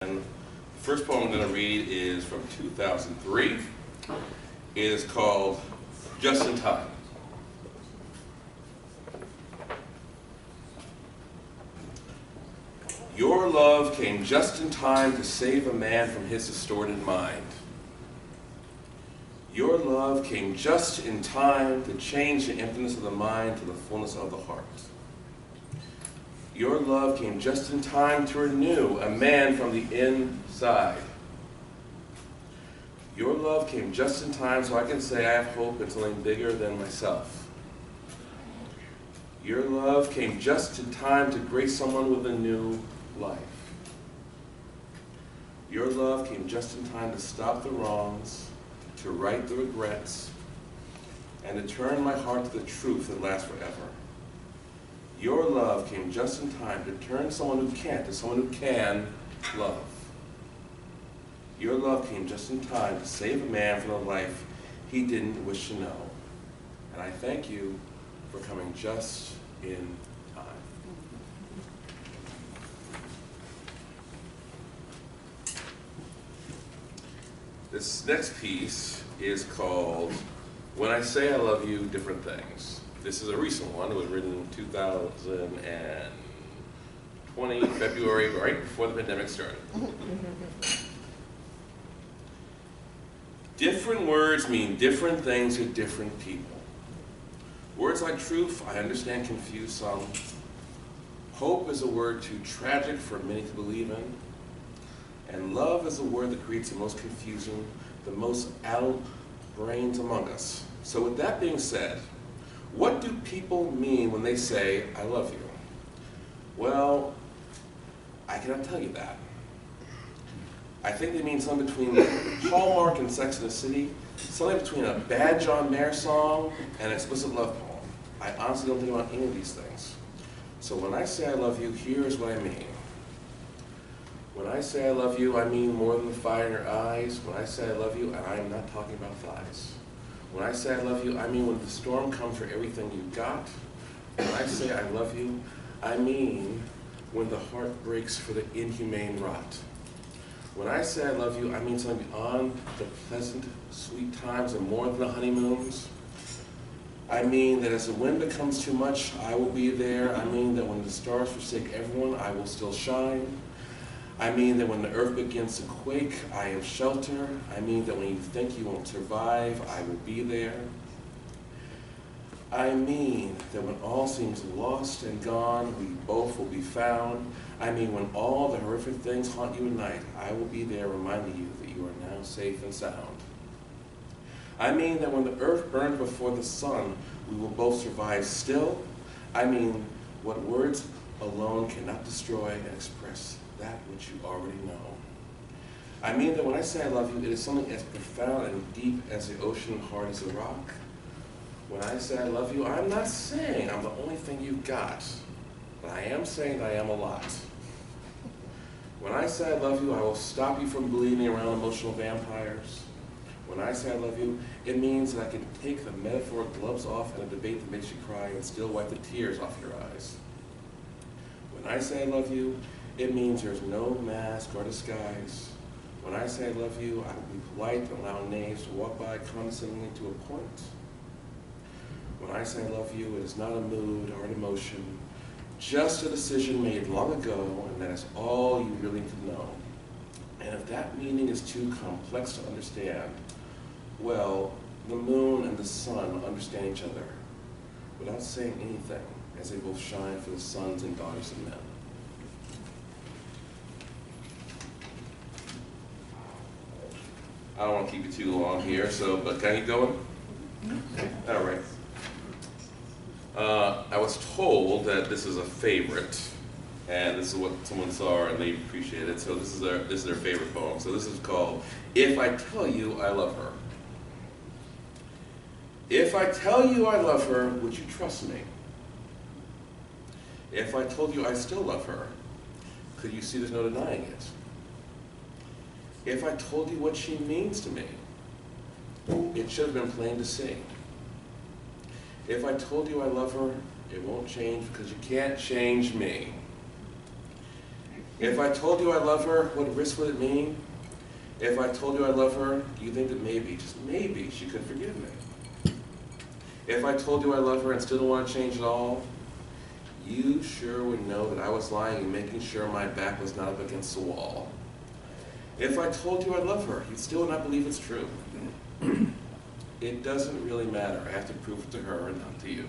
And the first poem I'm going to read is from 2003. It is called Just in Time. Your love came just in time to save a man from his distorted mind. Your love came just in time to change the emptiness of the mind to the fullness of the heart. Your love came just in time to renew a man from the inside. Your love came just in time so I can say I have hope in something bigger than myself. Your love came just in time to grace someone with a new life. Your love came just in time to stop the wrongs, to right the regrets, and to turn my heart to the truth that lasts forever. Your love came just in time to turn someone who can't to someone who can love. Your love came just in time to save a man from a life he didn't wish to know. And I thank you for coming just in time. This next piece is called When I Say I Love You, Different Things. This is a recent one. It was written in 2020, February, right before the pandemic started. Different words mean different things to different people. Words like truth, I understand, confuse some. Hope is a word too tragic for many to believe in. And love is a word that creates the most confusion, the most addled brains among us. So with that being said, what do people mean when they say, I love you? Well, I cannot tell you that. I think they mean something between Hallmark and Sex and the City, something between a bad John Mayer song and an explicit love poem. I honestly don't think about any of these things. So when I say I love you, here's what I mean. When I say I love you, I mean more than the fire in your eyes. When I say I love you, and I am not talking about thighs. When I say I love you, I mean when the storm comes for everything you got. When I say I love you, I mean when the heart breaks for the inhumane rot. When I say I love you, I mean something beyond the pleasant, sweet times and more than the honeymoons. I mean that as the wind becomes too much, I will be there. I mean that when the stars forsake everyone, I will still shine. I mean that when the earth begins to quake, I am shelter. I mean that when you think you won't survive, I will be there. I mean that when all seems lost and gone, we both will be found. I mean when all the horrific things haunt you at night, I will be there reminding you that you are now safe and sound. I mean that when the earth burns before the sun, we will both survive still. I mean what words alone cannot destroy and express that which you already know. I mean that when I say I love you, it is something as profound and deep as the ocean, hard as a rock. When I say I love you, I'm not saying I'm the only thing you've got, but I am saying I am a lot. When I say I love you, I will stop you from bleeding around emotional vampires. When I say I love you, it means that I can take the metaphoric gloves off in a debate that makes you cry and still wipe the tears off your eyes. When I say I love you, it means there's no mask or disguise. When I say I love you, I will be polite and allow names to walk by condescendingly to a point. When I say I love you, it is not a mood or an emotion, just a decision made long ago, and that is all you really need to know. And if that meaning is too complex to understand, well, the moon and the sun understand each other without saying anything, as they both shine for the sons and daughters of men. I don't want to keep you too long here, but can I keep going? Okay. All right. I was told that this is a favorite, and this is what someone saw and they appreciated it. So this is their favorite poem. So this is called "If I Tell You I Love Her." If I tell you I love her, would you trust me? If I told you I still love her, could you see there's no denying it? If I told you what she means to me, it should have been plain to see. If I told you I love her, it won't change because you can't change me. If I told you I love her, what risk would it mean? If I told you I love her, do you think that maybe, just maybe, she could forgive me? If I told you I love her and still don't want to change at all, you sure would know that I was lying and making sure my back was not up against the wall. If I told you I love her, you'd still not believe it's true. It doesn't really matter. I have to prove it to her and not to you.